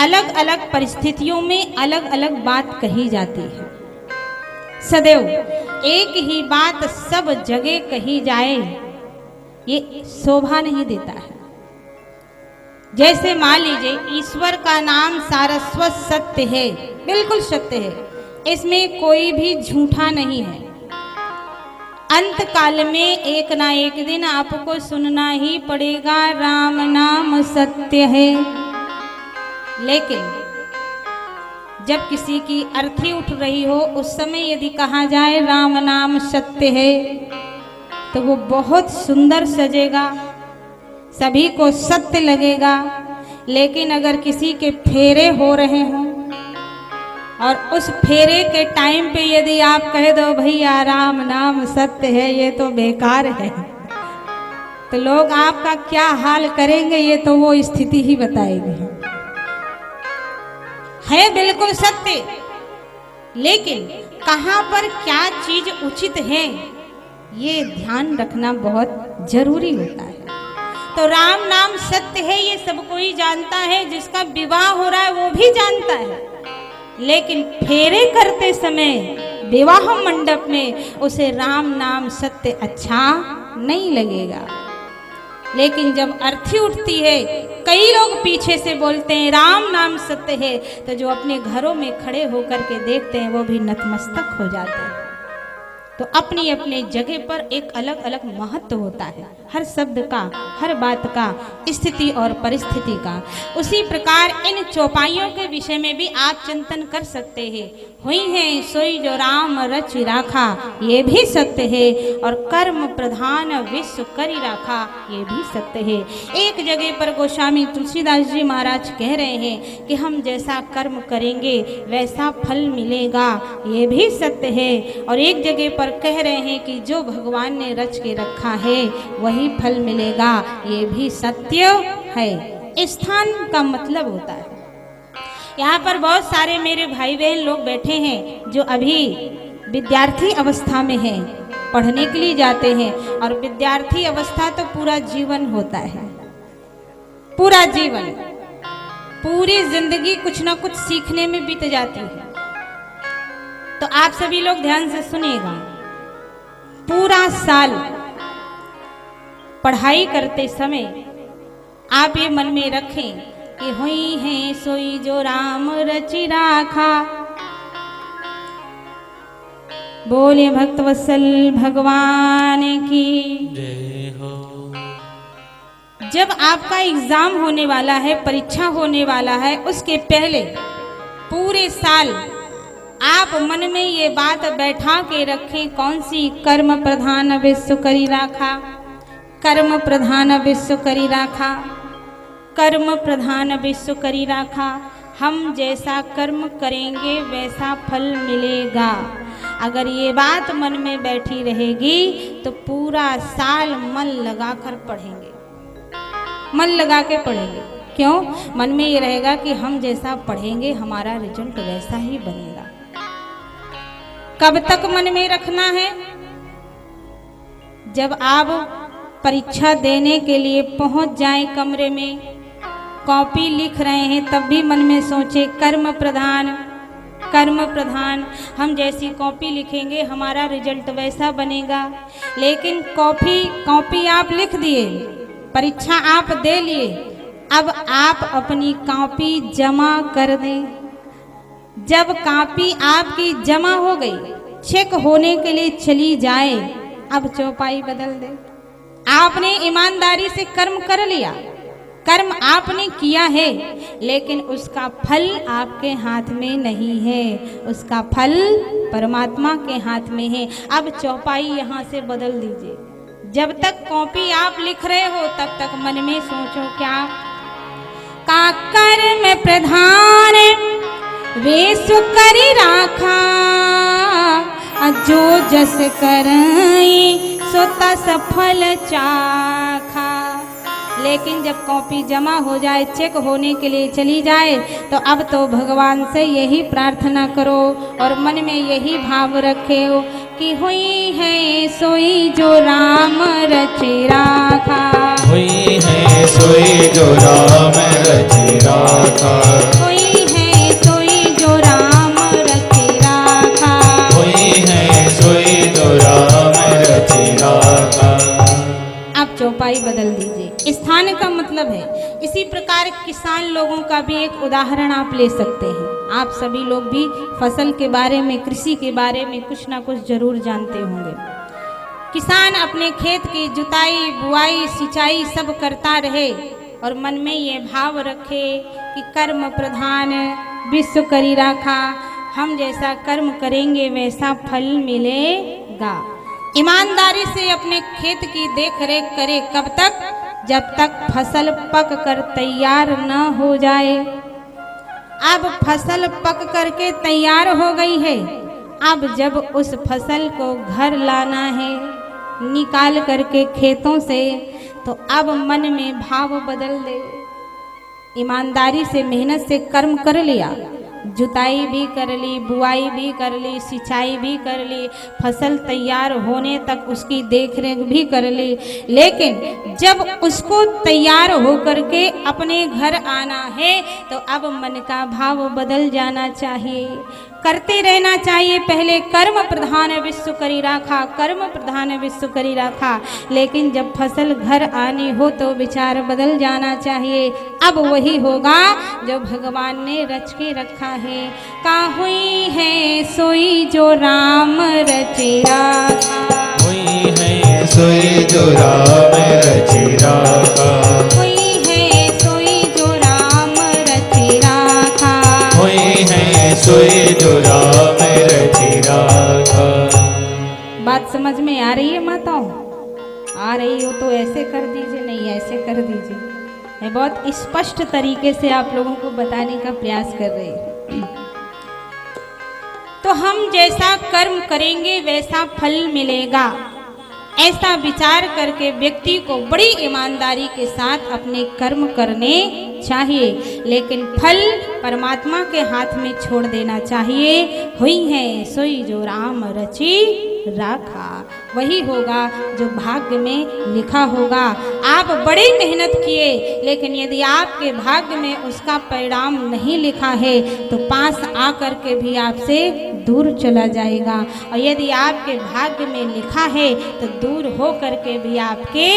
अलग अलग परिस्थितियों में अलग अलग बात कही जाती है। सदैव एक ही बात सब जगह कही जाए ये शोभा नहीं देता है। जैसे मान लीजिए ईश्वर का नाम सारस्वत सत्य है, बिल्कुल सत्य है, इसमें कोई भी झूठा नहीं है। अंत काल में एक ना एक दिन आपको सुनना ही पड़ेगा राम नाम सत्य है। लेकिन जब किसी की अर्थी उठ रही हो उस समय यदि कहा जाए राम नाम सत्य है तो वो बहुत सुंदर सजेगा, सभी को सत्य लगेगा। लेकिन अगर किसी के फेरे हो रहे हों और उस फेरे के टाइम पे यदि आप कह दो भैया राम नाम सत्य है, ये तो बेकार है, तो लोग आपका क्या हाल करेंगे ये तो वो स्थिति ही बताएगी। है बिल्कुल सत्य, लेकिन कहाँ पर क्या चीज उचित है ये ध्यान रखना बहुत जरूरी होता है। तो राम नाम सत्य है ये सब कोई जानता है, जिसका विवाह हो रहा है वो भी जानता है, लेकिन फेरे करते समय विवाह मंडप में उसे राम नाम सत्य अच्छा नहीं लगेगा। लेकिन जब अर्थी उठती है, कई लोग पीछे से बोलते हैं राम नाम सत्य है, तो जो अपने घरों में खड़े होकर के देखते हैं वो भी नतमस्तक हो जाते हैं। तो अपनी अपनी जगह पर एक अलग अलग महत्व होता है, हर शब्द का, हर बात का, स्थिति और परिस्थिति का। उसी प्रकार इन चौपाइयों के विषय में भी आप चिंतन कर सकते हैं। हुई है सोई जो राम रच राखा, ये भी सत्य है, और कर्म प्रधान विश्व करी राखा, ये भी सत्य है। एक जगह पर गोस्वामी तुलसीदास जी महाराज कह रहे हैं कि हम जैसा कर्म करेंगे वैसा फल मिलेगा, ये भी सत्य है। और एक जगह पर कह रहे हैं कि जो भगवान ने रच के रखा है वही फल मिलेगा, ये भी सत्य है। स्थान का मतलब होता है, यहाँ पर बहुत सारे मेरे भाई बहन लोग बैठे हैं जो अभी विद्यार्थी अवस्था में हैं, पढ़ने के लिए जाते हैं। और विद्यार्थी अवस्था तो पूरा जीवन होता है, पूरा जीवन, पूरी जिंदगी कुछ ना कुछ सीखने में बीत जाती है। तो आप सभी लोग ध्यान से सुनिएगा, पूरा साल पढ़ाई करते समय आप ये मन में रखें कि हुई है सोई जो राम रचि राखा। बोले भक्तवत्सल भगवान की जय हो। जब आपका एग्जाम होने वाला है, परीक्षा होने वाला है, उसके पहले पूरे साल आप मन में ये बात बैठा के रखें, कौन सी? कर्म प्रधान विश्व करी राखा, कर्म प्रधान विश्व करी राखा, कर्म प्रधान विश्व करी राखा। हम जैसा कर्म करेंगे वैसा फल मिलेगा। अगर ये बात मन में बैठी रहेगी तो पूरा साल मन लगाकर पढ़ेंगे, मन लगा के पढ़ेंगे। क्यों? मन में ये रहेगा कि हम जैसा पढ़ेंगे हमारा रिजल्ट वैसा ही बनेगा। कब तक मन में रखना है? जब आप परीक्षा देने के लिए पहुंच जाएं कमरे में, कॉपी लिख रहे हैं, तब भी मन में सोचे कर्म प्रधान, कर्म प्रधान, हम जैसी कॉपी लिखेंगे हमारा रिजल्ट वैसा बनेगा। लेकिन कॉपी आप लिख दिए, परीक्षा आप दे लिए, अब आप अपनी कॉपी जमा कर दें। जब कॉपी आपकी जमा हो गई, चेक होने के लिए चली जाए, अब चौपाई बदल दे। आपने ईमानदारी से कर्म कर लिया, कर्म आपने किया है, लेकिन उसका फल आपके हाथ में नहीं है, उसका फल परमात्मा के हाथ में है। अब चौपाई यहाँ से बदल दीजिए। जब तक कॉपी आप लिख रहे हो तब तक मन में सोचो क्या? का कर्म प्रधान विश्व करी राखा, जो जस करई सो तस फल चाखा। लेकिन जब कॉपी जमा हो जाए, चेक होने के लिए चली जाए, तो अब तो भगवान से यही प्रार्थना करो और मन में यही भाव रखे हो कि हुई है सोई जो राम रचि राखा, हुई है सोई जो राम रचि राखा, हुई किसान लोगों का भी एक उदाहरण आप ले सकते हैं। आप सभी लोग भी फसल के बारे में, कृषि के बारे में कुछ ना कुछ जरूर जानते होंगे। किसान अपने खेत की जुताई, बुआई, सिंचाई सब करता रहे और मन में ये भाव रखे कि कर्म प्रधान विश्व करी राखा, हम जैसा कर्म करेंगे वैसा फल मिलेगा। ईमानदारी से अपने खेत की देख रेख करे, कब तक? जब तक फसल पक कर तैयार न हो जाए। अब फसल पक करके तैयार हो गई है, अब जब उस फसल को घर लाना है निकाल करके खेतों से, तो अब मन में भाव बदल दे। ईमानदारी से मेहनत से कर्म कर लिया, जुताई भी कर ली, बुआई भी कर ली, सिंचाई भी कर ली, फसल तैयार होने तक उसकी देखरेख भी कर ली, लेकिन जब उसको तैयार होकर के अपने घर आना है तो अब मन का भाव बदल जाना चाहिए। करते रहना चाहिए, पहले कर्म प्रधान विश्व करी राखा, कर्म प्रधान विश्व करी राखा, लेकिन जब फसल घर आनी हो तो विचार बदल जाना चाहिए। अब वही होगा जो भगवान ने रच के रखा है। काहुई है सोई जो राम रचे राखा, हुई है सोई जो राम रचे राखा, हुई है सोई जो राम रचे राखा, हुई है सोई जो राम रचे राखा। बात समझ में आ रही है माताओं? आ रही हो तो ऐसे कर दीजिए, नहीं ऐसे कर दीजिए। मैं बहुत स्पष्ट तरीके से आप लोगों को बताने का प्रयास कर रही हूँ। तो हम जैसा कर्म करेंगे वैसा फल मिलेगा, ऐसा विचार करके व्यक्ति को बड़ी ईमानदारी के साथ अपने कर्म करने चाहिए, लेकिन फल परमात्मा के हाथ में छोड़ देना चाहिए। हुई है सोई जो राम रची राखा, वही होगा जो भाग्य में लिखा होगा। आप बड़ी मेहनत किए, लेकिन यदि आपके भाग्य में उसका परिणाम नहीं लिखा है तो पास आकर के भी आपसे दूर चला जाएगा, और यदि आपके भाग्य में लिखा है तो दूर हो करके भी आपके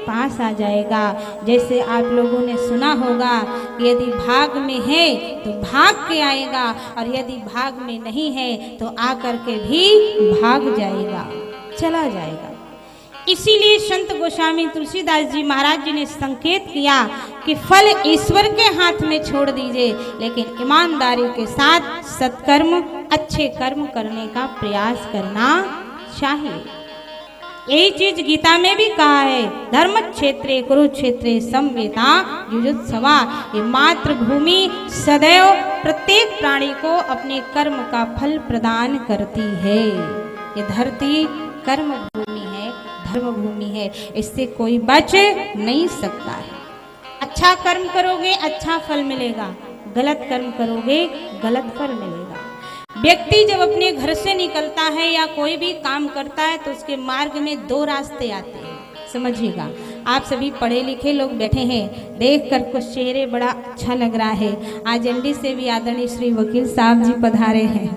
पास आ जाएगा। जैसे आप लोगों ने सुना होगा कि यदि भाग में है तो भाग के आएगा, और यदि भाग में नहीं है तो आकर के भी भाग जाएगा, चला जाएगा। इसीलिए संत गोस्वामी तुलसीदास जी महाराज जी ने संकेत किया कि फल ईश्वर के हाथ में छोड़ दीजिए, लेकिन ईमानदारी के साथ सत्कर्म, अच्छे कर्म करने का प्रयास करना चाहिए। यही चीज गीता में भी कहा है, धर्म क्षेत्रे कुरुक्षेत्रे समवेता युजुत्सवा। ये मातृभूमि सदैव प्रत्येक प्राणी को अपने कर्म का फल प्रदान करती है। ये धरती कर्म भूमि है, धर्म भूमि है, इससे कोई बच नहीं सकता है। अच्छा कर्म करोगे अच्छा फल मिलेगा, गलत कर्म करोगे गलत फल मिलेगा। व्यक्ति जब अपने घर से निकलता है या कोई भी काम करता है तो उसके मार्ग में दो रास्ते आते हैं, समझिएगा। आप सभी पढ़े लिखे लोग बैठे हैं, देखकर कुछ चेहरे बड़ा अच्छा लग रहा है। आज एमडी से भी आदरणीय श्री वकील साहब जी पधारे हैं,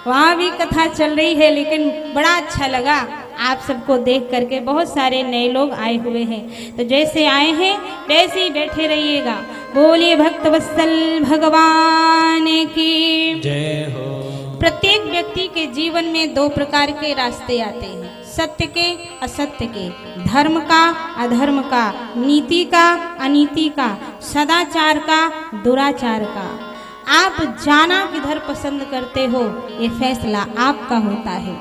वहाँ भी कथा चल रही है, लेकिन बड़ा अच्छा लगा आप सबको देख करके। बहुत सारे नए लोग आए हुए हैं, तो जैसे आए हैं वैसे ही बैठे रहिएगा। बोलिए भक्त वत्सल भगवान की जय हो। प्रत्येक व्यक्ति के जीवन में दो प्रकार के रास्ते आते हैं, सत्य के असत्य के, धर्म का अधर्म का, नीति का अनीति का, सदाचार का दुराचार का। आप जाना किधर पसंद करते हो ये फैसला आपका होता है,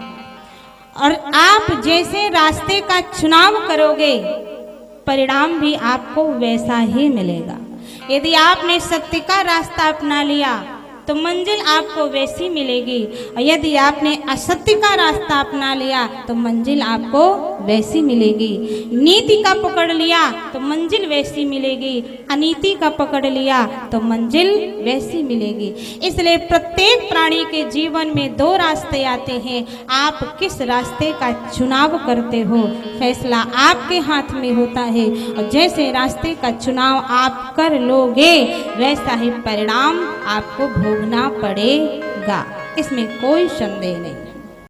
और आप जैसे रास्ते का चुनाव करोगे परिणाम भी आपको वैसा ही मिलेगा। यदि आपने सत्य का रास्ता अपना लिया तो मंजिल आपको वैसी मिलेगी, और यदि आपने असत्य का रास्ता अपना लिया तो मंजिल आपको वैसी मिलेगी। नीति का पकड़ लिया तो मंजिल वैसी मिलेगी, अनीति का पकड़ लिया तो मंजिल वैसी मिलेगी। इसलिए प्रत्येक प्राणी के जीवन में दो रास्ते आते हैं, आप किस रास्ते का चुनाव करते हो फैसला आपके हाथ में होता है, और जैसे रास्ते का चुनाव आप कर लोगे वैसा ही परिणाम आपको भोगना पड़ेगा, इसमें कोई संदेह नहीं।